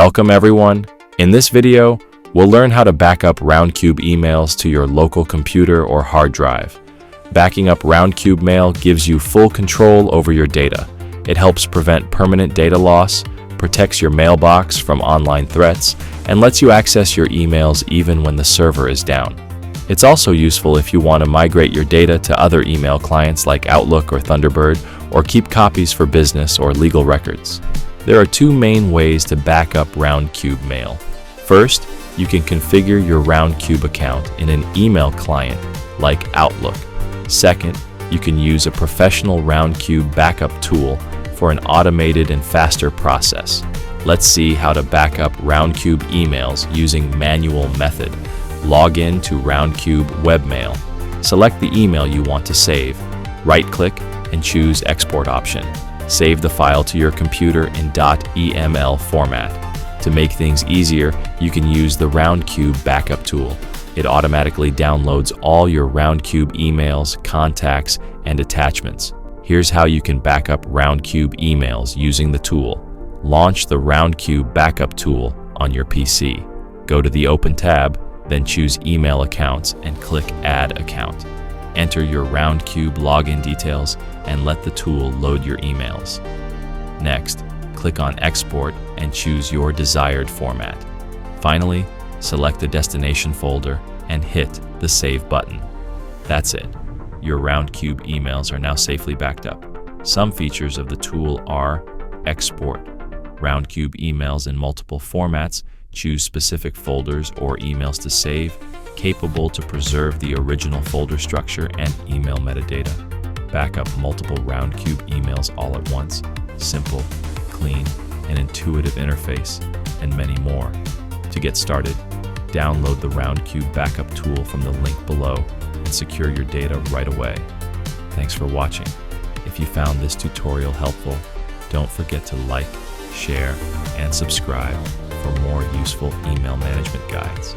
Welcome everyone. In this video, we'll learn how to back up Roundcube emails to your local computer or hard drive. Backing up Roundcube mail gives you full control over your data. It helps prevent permanent data loss, protects your mailbox from online threats, and lets you access your emails even when the server is down. It's also useful if you want to migrate your data to other email clients like Outlook or Thunderbird, or keep copies for business or legal records. There are two main ways to back up Roundcube mail. First, you can configure your Roundcube account in an email client like Outlook. Second, you can use a professional Roundcube backup tool for an automated and faster process. Let's see how to back up Roundcube emails using manual method. Log in to Roundcube webmail. Select the email you want to save. Right-click and choose Export option. Save the file to your computer in .eml format. To make things easier, you can use the Roundcube backup tool. It automatically downloads all your Roundcube emails, contacts, and attachments. Here's how you can back up Roundcube emails using the tool. Launch the Roundcube backup tool on your PC. Go to the Open tab, then choose Email Accounts and click Add Account. Enter your Roundcube login details and let the tool load your emails. Next, click on Export and choose your desired format. Finally, select the destination folder and hit the Save button. That's it. Your Roundcube emails are now safely backed up. Some features of the tool are Export Roundcube emails in multiple formats, choose specific folders or emails to save, capable to preserve the original folder structure and email metadata. Backup multiple Roundcube emails all at once, simple, clean, and intuitive interface, and many more. To get started, download the Roundcube backup tool from the link below and secure your data right away. Thanks for watching. If you found this tutorial helpful, don't forget to like, share, and subscribe for more useful email management guides.